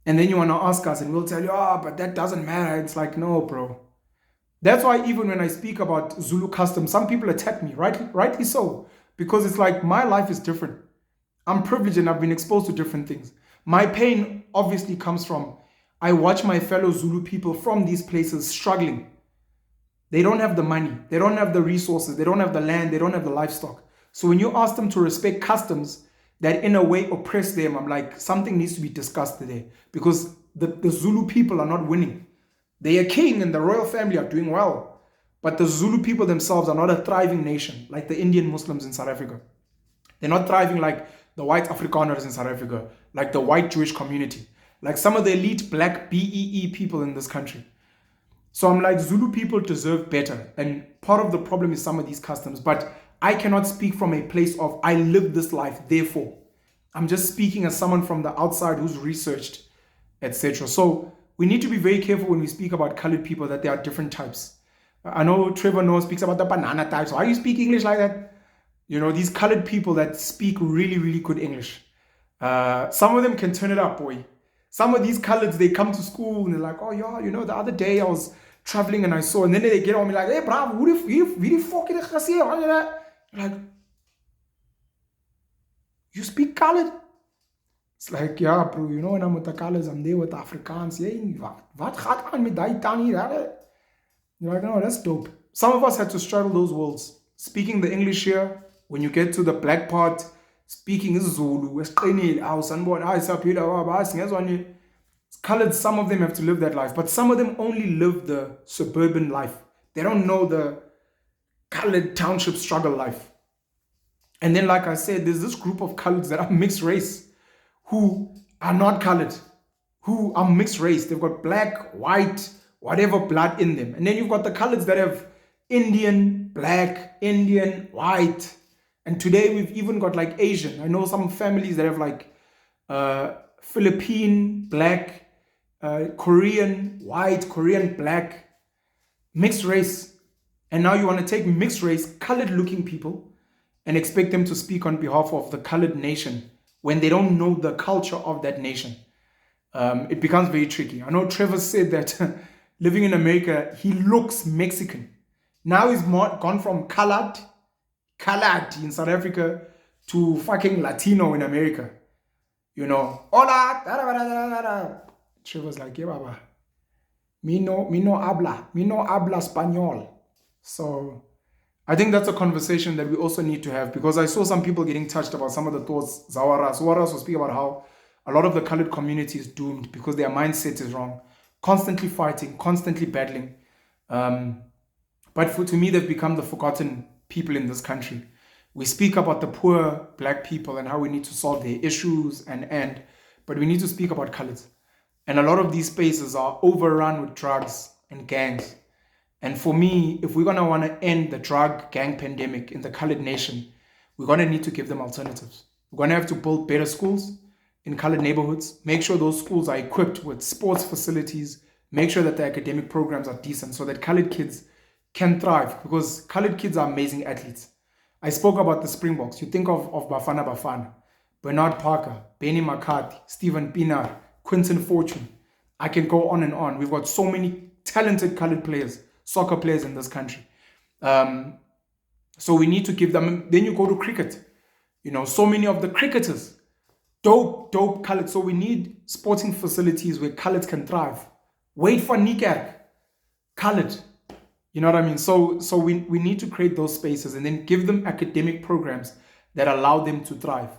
And then you want to ask us and we'll tell you, but that doesn't matter. It's like, no, bro. That's why even when I speak about Zulu customs, some people attack me, rightly so, because it's like my life is different. I'm privileged and I've been exposed to different things. My pain obviously comes from, I watch my fellow Zulu people from these places struggling. They don't have the money, they don't have the resources, they don't have the land, they don't have the livestock. So when you ask them to respect customs that in a way oppress them, I'm like, something needs to be discussed today, because the Zulu people are not winning. They are king and the royal family are doing well. But the Zulu people themselves are not a thriving nation like the Indian Muslims in South Africa. They're not thriving like the white Afrikaners in South Africa, like the white Jewish community, like some of the elite black BEE people in this country. So I'm like, Zulu people deserve better. And part of the problem is some of these customs. But I cannot speak from a place of, I live this life, therefore. I'm just speaking as someone from the outside who's researched, etc. So we need to be very careful when we speak about colored people that there are different types. I know Trevor Noah speaks about the banana types. Why do you speak English like that? You know, these colored people that speak really, really good English. Some of them can turn it up, boy. Some of these coloreds, they come to school and they're like, oh yeah, you know, the other day I was traveling and I saw, and then they get on me like, hey, bravo, wie die fuck het jy gesê? Like, you speak colored? It's like, yeah, bro, you know, when I'm with the colors, I'm there with the Afrikaans. Yeah, wat gaat aan met die tannie? You're like, no, that's dope. Some of us had to straddle those worlds. Speaking the English here, when you get to the black part, speaking Zulu, colored, some of them have to live that life, but some of them only live the suburban life. They don't know the colored township struggle life. And then, like I said, there's this group of coloreds that are mixed race, who are not colored, who are mixed race. They've got black, white, whatever blood in them. And then you've got the coloreds that have Indian, black, Indian, white. And today we've even got like Asian. I know some families that have like Philippine, black, Korean, white, Korean, black, mixed race. And now you want to take mixed race, colored looking people and expect them to speak on behalf of the colored nation when they don't know the culture of that nation. It becomes very tricky. I know Trevor said that living in America, he looks Mexican. Now he's gone from colored in South Africa to fucking Latino in America. You know, hola, da, da, da, da, da. Trevor's like, yeah, baba, mi no habla español. So I think that's a conversation that we also need to have, because I saw some people getting touched about some of the thoughts. Warras will speak about how a lot of the colored community is doomed because their mindset is wrong, constantly fighting, constantly battling. But to me, they've become the forgotten people in this country. We speak about the poor black people and how we need to solve their issues but we need to speak about coloreds. And a lot of these spaces are overrun with drugs and gangs. And for me, if we're going to want to end the drug gang pandemic in the colored nation, we're going to need to give them alternatives. We're going to have to build better schools in colored neighborhoods, make sure those schools are equipped with sports facilities, make sure that the academic programs are decent so that colored kids can thrive, because colored kids are amazing athletes. I spoke about the Springboks. You think of Bafana, Bernard Parker, Benny McCarthy, Stephen Pienaar, Quinton Fortune. I can go on and on. We've got so many talented colored players, soccer players in this country. So we need to give them. Then you go to cricket. You know, so many of the cricketers, dope colored. So we need sporting facilities where coloreds can thrive. Wait for Nikerk, colored. You know what I mean? So we need to create those spaces and then give them academic programs that allow them to thrive.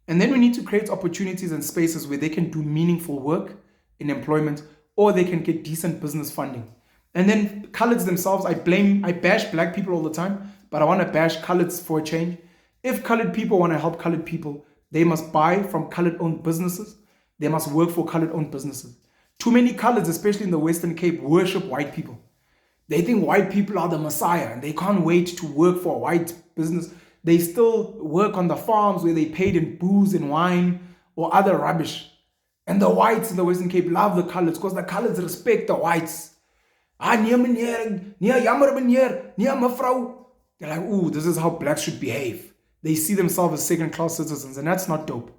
And then we need to create opportunities and spaces where they can do meaningful work in employment, or they can get decent business funding. And then coloreds themselves, I bash black people all the time, but I want to bash coloreds for a change. If colored people want to help colored people, they must buy from colored-owned businesses. They must work for colored-owned businesses. Too many coloreds, especially in the Western Cape, worship white people. They think white people are the Messiah and they can't wait to work for a white business. They still work on the farms where they paid in booze and wine or other rubbish. And the whites in the Western Cape love the coloreds because the coloreds respect the whites. They're like, ooh, this is how blacks should behave. They see themselves as second-class citizens, and that's not dope.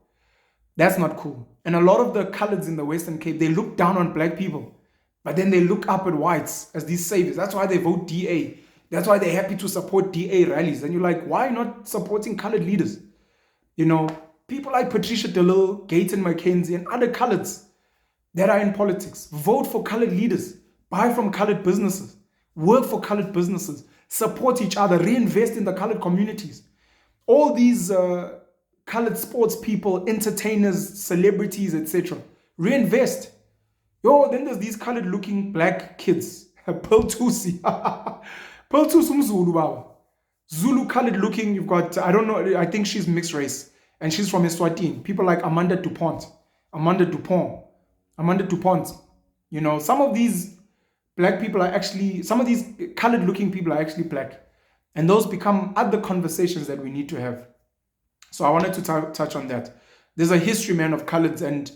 That's not cool. And a lot of the coloreds in the Western Cape, they look down on black people. But then they look up at whites as these saviors. That's why they vote DA. That's why they're happy to support DA rallies. And you're like, why not supporting colored leaders? You know, people like Patricia DeLille, Gayton, McKenzie, and other coloreds that are in politics. Vote for colored leaders. Buy from colored businesses. Work for colored businesses. Support each other. Reinvest in the colored communities. All these colored sports people, entertainers, celebrities, etc. Reinvest. Yo, then there's these colored looking black kids. Pearl Tusi. Pearl 2 Zulu, baba. Zulu colored looking. You've got, I don't know, I think she's mixed race. And she's from Eswatini. People like Amanda Dupont. You know, some of these black people are actually, some of these colored looking people are actually black. And those become other conversations that we need to have. So I wanted to touch on that. There's a history, man, of coloreds, and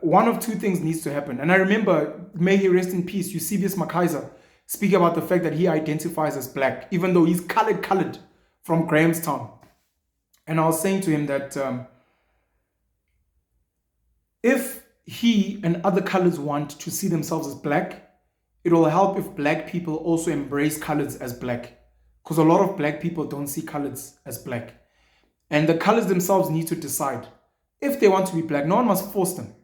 one of two things needs to happen. And I remember, may he rest in peace, Eusebius Makaiser speak about the fact that he identifies as black, even though he's colored from Grahamstown. And I was saying to him that if he and other colors want to see themselves as black, it will help if black people also embrace colors as black. Because a lot of black people don't see colors as black. And the colors themselves need to decide if they want to be black. No one must force them.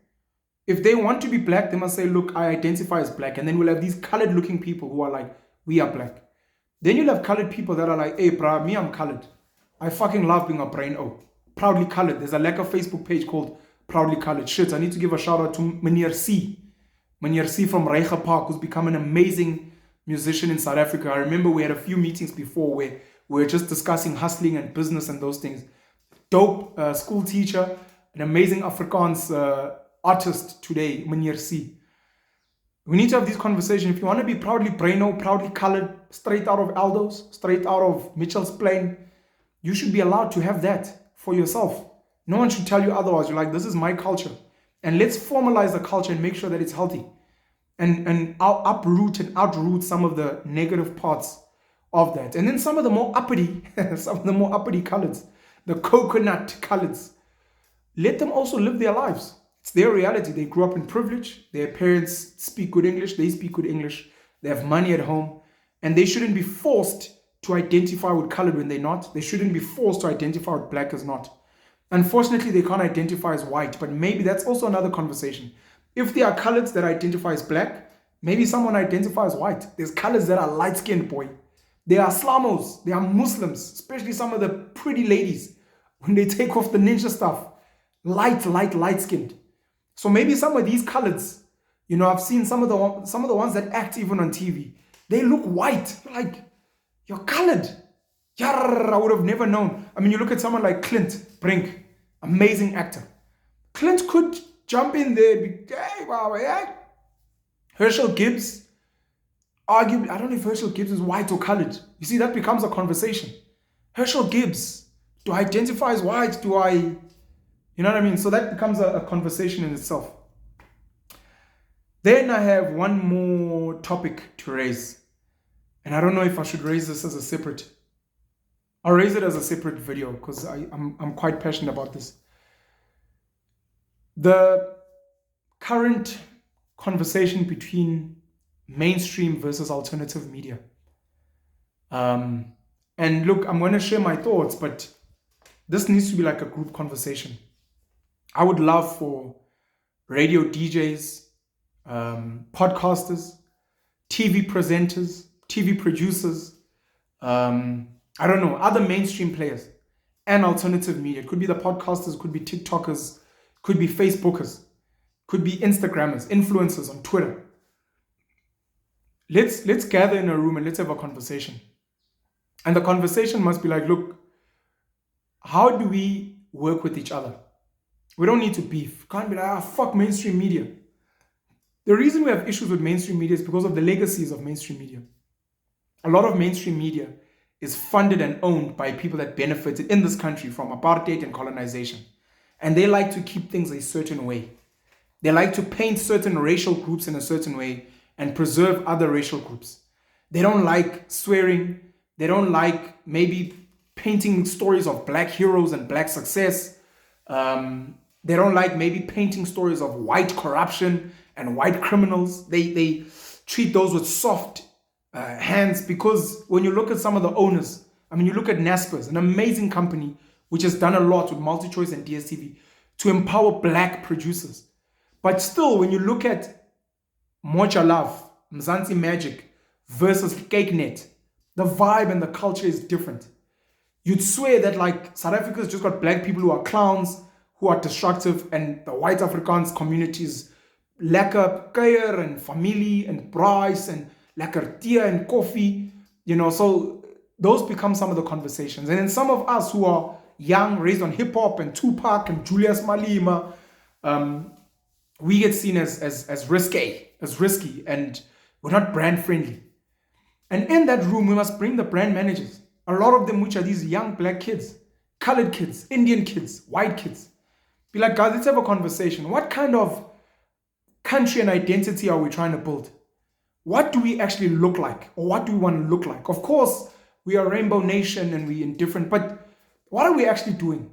If they want to be black, they must say, look, I identify as black. And then we'll have these colored looking people who are like, we are black. Then you'll have colored people that are like, hey, bruh, me, I'm colored. I fucking love being a brain O. Proudly colored. There's a Facebook page called Proudly Colored. Shit, I need to give a shout out to Meneer C. Meneer C from Reiger Park, who's become an amazing musician in South Africa. I remember we had a few meetings before where we were just discussing hustling and business and those things. Dope school teacher, an amazing Afrikaans artist today, Meneer C. We need to have these conversations. If you want to be proudly Braino, proudly colored, straight out of Aldo's, straight out of Mitchell's Plain, you should be allowed to have that for yourself. No one should tell you otherwise. You're like, this is my culture. And let's formalize the culture and make sure that it's healthy. And uproot and outroot some of the negative parts of that. And then some of the more uppity, colors, the coconut colors, let them also live their lives. It's their reality. They grew up in privilege. Their parents speak good English. They speak good English. They have money at home. And they shouldn't be forced to identify with colored when they're not. They shouldn't be forced to identify with black as not. Unfortunately, they can't identify as white. But maybe that's also another conversation. If there are colors that identify as black, maybe someone identifies as white. There's colors that are light-skinned, boy. There are Islamos. There are Muslims, especially some of the pretty ladies. When they take off the ninja stuff, light-skinned. So maybe some of these colors, you know, I've seen some of the ones that act even on TV. They look white. You're like, you're colored. Yarr, I would have never known. I mean, you look at someone like Clint Brink, amazing actor. Clint could jump in there, hey, wow, yeah. Herschel Gibbs, arguably, I don't know if Herschel Gibbs is white or colored. You see, that becomes a conversation. Herschel Gibbs, do I identify as white? Do I, you know what I mean? So that becomes a conversation in itself. Then I have one more topic to raise. And I don't know if I should raise this as a separate, I'll raise it as a separate video because I'm quite passionate about this. The current conversation between mainstream versus alternative media. And look, I'm going to share my thoughts, but this needs to be like a group conversation. I would love for radio DJs, podcasters, TV presenters, TV producers, I don't know, other mainstream players and alternative media. It could be the podcasters, could be TikTokers, could be Facebookers, could be Instagrammers, influencers on Twitter. Let's gather in a room and let's have a conversation. And the conversation must be like, look, how do we work with each other? We don't need to beef. Can't be like, fuck mainstream media. The reason we have issues with mainstream media is because of the legacies of mainstream media. A lot of mainstream media is funded and owned by people that benefited in this country from apartheid and colonization. And they like to keep things a certain way. They like to paint certain racial groups in a certain way and preserve other racial groups. They don't like swearing. They don't like maybe painting stories of black heroes and black success. They don't like maybe painting stories of white corruption and white criminals. They treat those with soft hands, because when you look at some of the owners, I mean, you look at Naspers, an amazing company which has done a lot with MultiChoice and DSTV to empower black producers. But still, when you look at Moja Love, Mzansi Magic versus CakeNet, the vibe and the culture is different. You'd swear that like South Africa's just got black people who are clowns, who are destructive, and the white Afrikaans communities, lekker kuier and familie and braais and lekker tea and coffee. So those become some of the conversations. And then some of us who are young, raised on hip hop and Tupac and Julius Malema, we get seen as risky, and we're not brand friendly. And in that room, we must bring the brand managers, a lot of them which are these young black kids, colored kids, Indian kids, white kids. Be like, guys, let's have a conversation. What kind of country and identity are we trying to build? What do we actually look like? Or what do we want to look like? Of course, we are Rainbow Nation and we're indifferent, but what are we actually doing?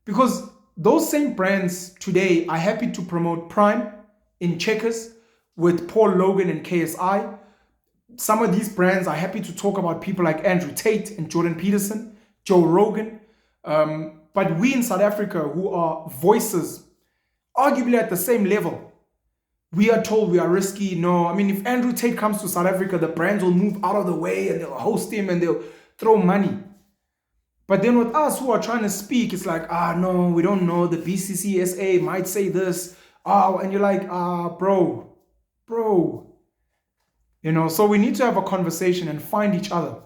Because those same brands today are happy to promote Prime in Checkers with Paul Logan and KSI. Some of these brands are happy to talk about people like Andrew Tate and Jordan Peterson, Joe Rogan. But we in South Africa, who are voices arguably at the same level, we are told we are risky. No, I mean, if Andrew Tate comes to South Africa, the brands will move out of the way and they'll host him and they'll throw money. But then with us who are trying to speak, it's like, no, we don't know. The BCCSA might say this. And you're like, bro. So we need to have a conversation and find each other.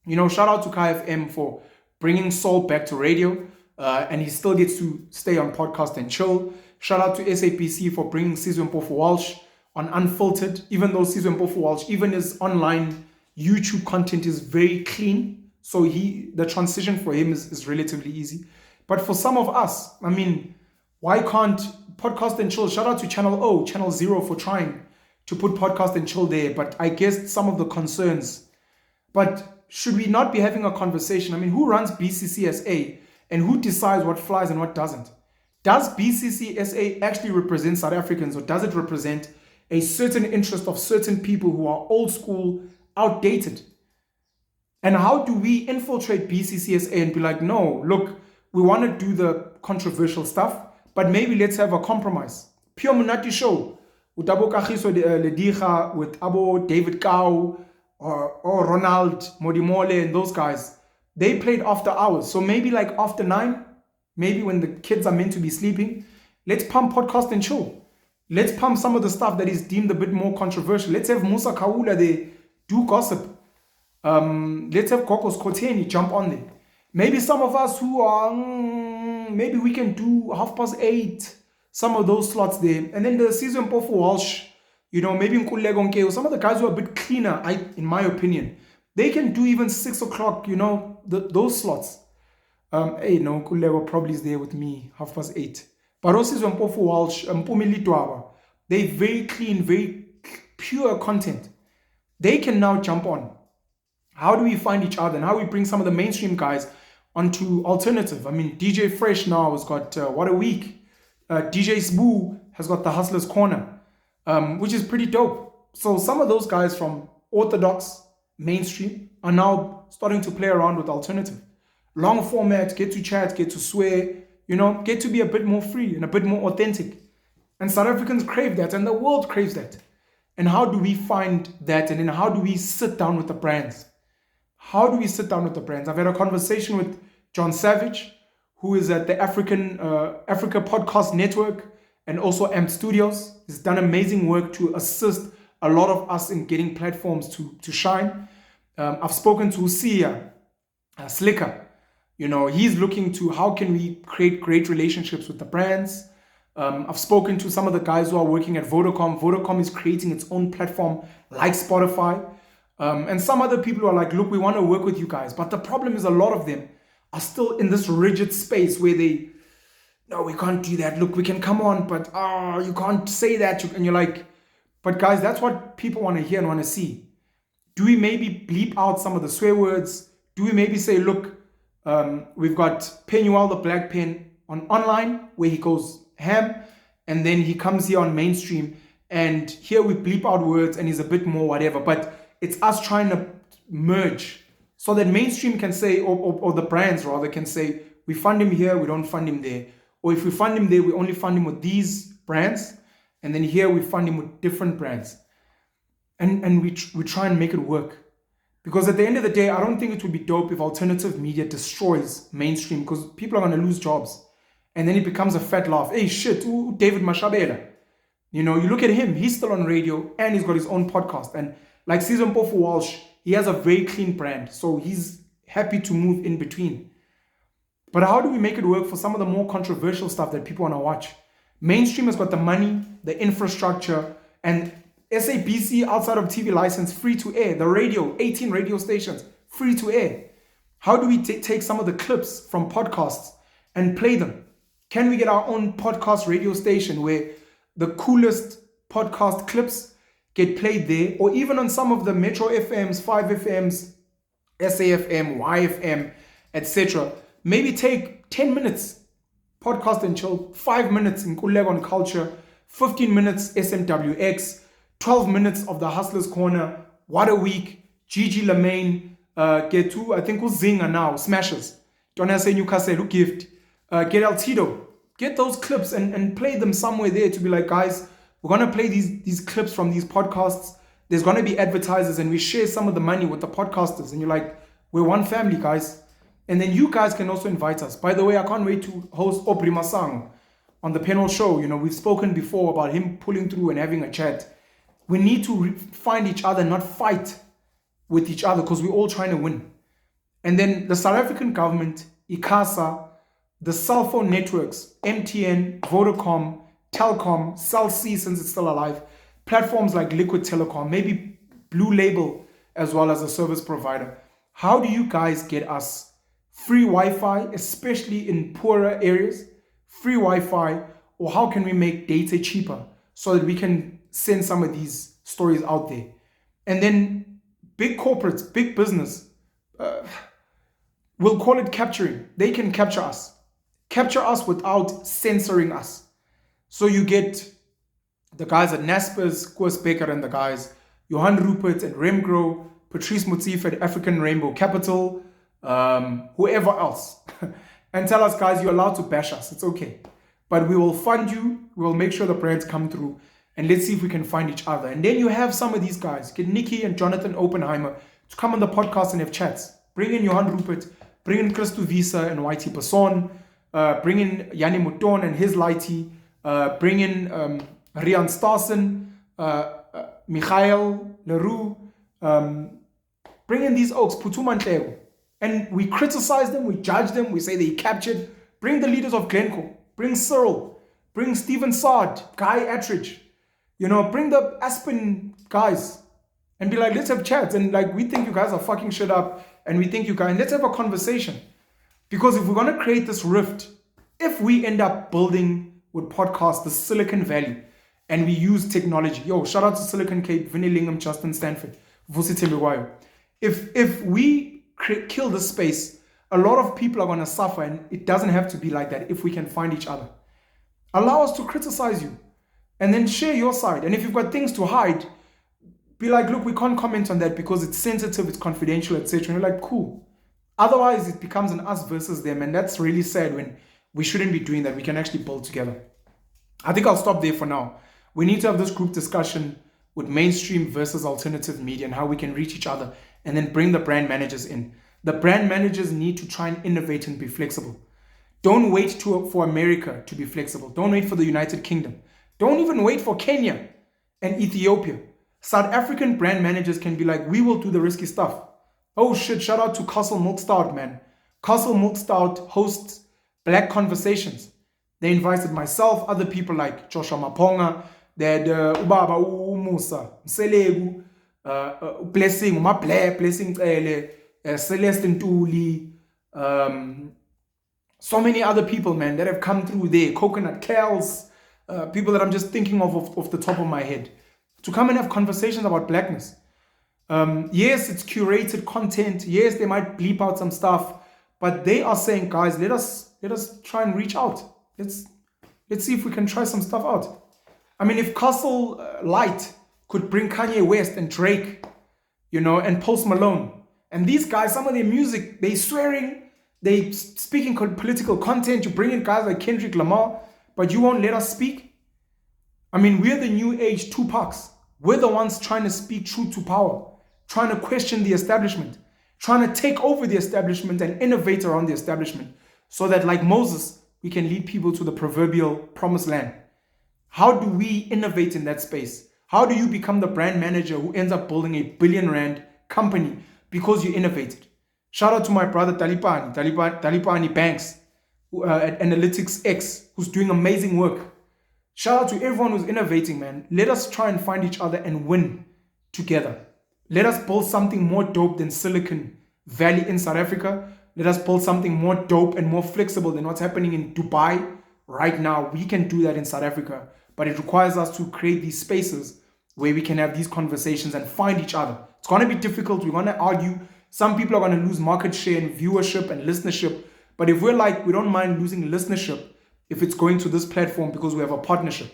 Shout out to KFM for bringing soul back to radio. And he still gets to stay on Podcast and Chill. Shout out to SAPC for bringing Sizwe Mpofu Walsh on Unfiltered. Even though Sizwe Mpofu Walsh, even his online YouTube content is very clean. So the transition for him is relatively easy. But for some of us, I mean, why can't Podcast and Chill? Shout out to Channel 0 for trying to put Podcast and Chill there. But I guess some of the concerns. But should we not be having a conversation? I mean, who runs BCCSA and who decides what flies and what doesn't? Does BCCSA actually represent South Africans, or does it represent a certain interest of certain people who are old school, outdated? And how do we infiltrate BCCSA and be like, no, look, we want to do the controversial stuff, but maybe let's have a compromise. Pure Munati Show with Abo Kagiso Lediga, with Abo David Kau, or Ronald Modimole and those guys. They played after hours. So maybe like after 9, maybe when the kids are meant to be sleeping, let's pump Podcast and Chill. Let's pump some of the stuff that is deemed a bit more controversial. Let's have Musa Kaula there do gossip. Let's have Kokos Koteni jump on there. Maybe some of us who are, maybe we can do 8:30, some of those slots there. And then the Sizwe Mpofu Walsh, maybe Nkululeko Nkeo, some of the guys who are a bit cleaner, in my opinion, they can do even 6 o'clock, those slots. Nkululeko probably is there with me, 8:30. But also Sizwe Mpofu Walsh, Mpumi Litwaba, they very clean, very pure content. They can now jump on. How do we find each other, and how we bring some of the mainstream guys onto alternative? I mean, DJ Fresh now has got What a Week. DJ Sboo has got the Hustler's Corner, which is pretty dope. So some of those guys from orthodox mainstream are now starting to play around with alternative. Long format, get to chat, get to swear, get to be a bit more free and a bit more authentic. And South Africans crave that, and the world craves that. And how do we find that? And then how do we sit down with the brands? How do we sit down with the brands? I've had a conversation with John Savage, who is at the Africa Podcast Network and also AMP Studios. He's done amazing work to assist a lot of us in getting platforms to shine. I've spoken to Sia Slicker. He's looking to how can we create great relationships with the brands. I've spoken to some of the guys who are working at Vodacom. Vodacom is creating its own platform like Spotify. And some other people who are like, look, we want to work with you guys. But the problem is a lot of them are still in this rigid space where no, we can't do that. Look, we can come on, but you can't say that. And you're like, but guys, that's what people want to hear and want to see. Do we maybe bleep out some of the swear words? Do we maybe say, look, we've got Penuel the Black Pen on online where he goes ham, and then he comes here on mainstream, and here we bleep out words and he's a bit more whatever. But it's us trying to merge so that mainstream can say, or the brands rather can say, we fund him here, we don't fund him there. Or if we fund him there, we only fund him with these brands. And then here we fund him with different brands. And we try and make it work. Because at the end of the day, I don't think it would be dope if alternative media destroys mainstream, because people are going to lose jobs. And then it becomes a fat laugh. Hey, shit, ooh, David Mashabela. You look at him, he's still on radio and he's got his own podcast. And like Sizwe Mpofu Walsh, He has a very clean brand, so he's happy to move in between. But how do we make it work for some of the more controversial stuff that people want to watch? Mainstream has got the money, the infrastructure, and SABC outside of TV license, free to air. The radio, 18 radio stations, free to air. How do we take some of the clips from podcasts and play them? Can we get our own podcast radio station where the coolest podcast clips get played there, or even on some of the Metro FMs, 5FMs, SAFM, YFM, etc.? Maybe take 10 minutes podcast and chill, 5 minutes in Kulego on Culture, 15 minutes SMWX, 12 minutes of the Hustlers Corner, What a Week, Gigi Lamaine, get to, I think, Zinga now, Smashers, Donna Say Newcastle, Gift, get El Tito. Get those clips and play them somewhere there to be like, guys, we're going to play these clips from these podcasts. There's going to be advertisers and we share some of the money with the podcasters. And you're like, we're one family, guys. And then you guys can also invite us. By the way, I can't wait to host Aubrey Masang on the Penuel Show. You know, we've spoken before about him pulling through and having a chat. We need to find each other, not fight with each other, because we're all trying to win. And then the South African government, ICASA, the cell phone networks, MTN, Vodacom, Telkom, Cell C since it's still alive, platforms like Liquid Telecom, maybe Blue Label as well as a service provider. How do you guys get us free Wi-Fi, especially in poorer areas, free Wi-Fi, or how can we make data cheaper so that we can send some of these stories out there? And then big corporates, big business, we'll call it capturing. They can capture us without censoring us. So you get the guys at Naspers, Koos Becker and the guys, Johan Rupert at Remgro, Patrice Motif at African Rainbow Capital, whoever else, and tell us, guys, you're allowed to bash us. It's okay. But we will fund you. We will make sure the brands come through. And let's see if we can find each other. And then you have some of these guys. Get Nikki and Jonathan Oppenheimer to come on the podcast and have chats. Bring in Johan Rupert. Bring in Christo Visa and YT Person. Bring in Yanni Mouton and his Lighty. Bring in Rian Starsen. Michael Leroux. Bring in these oaks. Putuma Ntego. And we criticize them. We judge them. We say they captured. Bring the leaders of Glencoe. Bring Cyril. Bring Stephen Sard. Guy Attridge. You know, bring the Aspen guys and be like, let's have chats. And like, we think you guys are fucking shit up. And we think you guys, let's have a conversation. Because if we're going to create this rift, if we end up building with podcasts, the Silicon Valley, and we use technology, yo, shout out to Silicon Cape, Vinnie Lingham, Justin Stanford, Vusi Tembewayo. If we kill this space, a lot of people are going to suffer, and it doesn't have to be like that if we can find each other. Allow us to criticize you. And then share your side. And if you've got things to hide, be like, look, we can't comment on that because it's sensitive, it's confidential, etc. And you're like, cool. Otherwise, it becomes an us versus them. And that's really sad when we shouldn't be doing that. We can actually build together. I think I'll stop there for now. We need to have this group discussion with mainstream versus alternative media and how we can reach each other and then bring the brand managers in. The brand managers need to try and innovate and be flexible. Don't wait for America to be flexible. Don't wait for the United Kingdom. Don't even wait for Kenya and Ethiopia. South African brand managers can be like, we will do the risky stuff. Oh shit, shout out to Castle Milk Stout, man. Castle Milk Stout hosts Black Conversations. They invited myself, other people like Joshua Maponga, they had Ubaba Musa, Mselegu, Blessing, Blessing, Celeste Ntuli, so many other people, man, that have come through there. Coconut Kells, people that I'm just thinking of off the top of my head, to come and have conversations about blackness. Yes, it's curated content. Yes, they might bleep out some stuff, but they are saying, guys, let us try and reach out. Let's see if we can try some stuff out. I mean, if Castle Light could bring Kanye West and Drake, you know, and Post Malone, and these guys, some of their music, they swearing, they speaking political content. You bring in guys like Kendrick Lamar, but you won't let us speak. I mean, we're the new age Tupacs. We're the ones trying to speak truth to power, trying to question the establishment, trying to take over the establishment and innovate around the establishment so that, like Moses, we can lead people to the proverbial promised land. How do we innovate in that space? How do you become the brand manager who ends up building a R1 billion company because you innovated. Shout out to my brother Talipani Banks at Analytics X, who's doing amazing work. Shout out to everyone who's innovating, man. Let us try and find each other and win together. Let us build something more dope than Silicon Valley in South Africa. Let us build something more dope and more flexible than what's happening in Dubai right now. We can do that in South Africa, but it requires us to create these spaces where we can have these conversations and find each other. It's going to be difficult. We're going to argue. Some people are going to lose market share and viewership and listenership. But if we're like, we don't mind losing listenership if it's going to this platform because we have a partnership.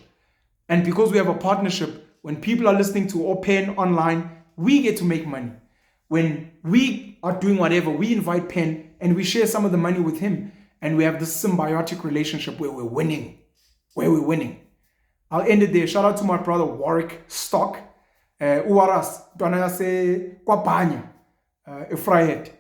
And because we have a partnership, when people are listening to Pen online, we get to make money. When we are doing whatever, we invite Pen and we share some of the money with him. And we have this symbiotic relationship where we're winning. I'll end it there. Shout out to my brother Warrick Stock. Warras, Efraet.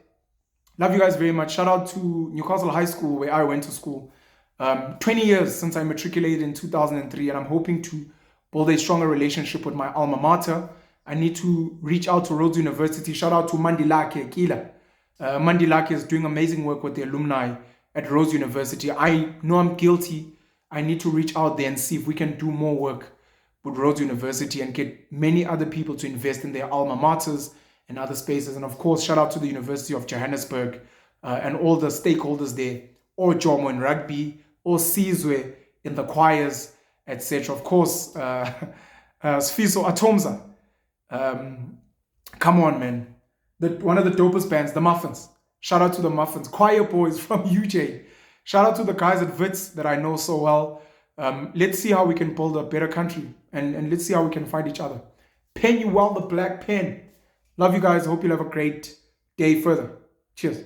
Love you guys very much. Shout out to Newcastle High School where I went to school. 20 years since I matriculated in 2003, and I'm hoping to build a stronger relationship with my alma mater. I need to reach out to Rhodes University. Shout out to Mandilake Kila. Mandilake is doing amazing work with the alumni at Rhodes University. I know I'm guilty. I need to reach out there and see if we can do more work with Rhodes University and get many other people to invest in their alma maters and other spaces. And of course, shout out to the University of Johannesburg and all the stakeholders there, or Jomo in rugby, or Sizwe in the choirs, etc. Of course, Sfiso Atomza. Come on, man. One of the dopest bands, the Muffins. Shout out to the Muffins. Choir boys from UJ. Shout out to the guys at Wits that I know so well. Let's see how we can build a better country. And let's see how we can find each other. Penuel the Black Pen. Love you guys. Hope you'll have a great day further. Cheers.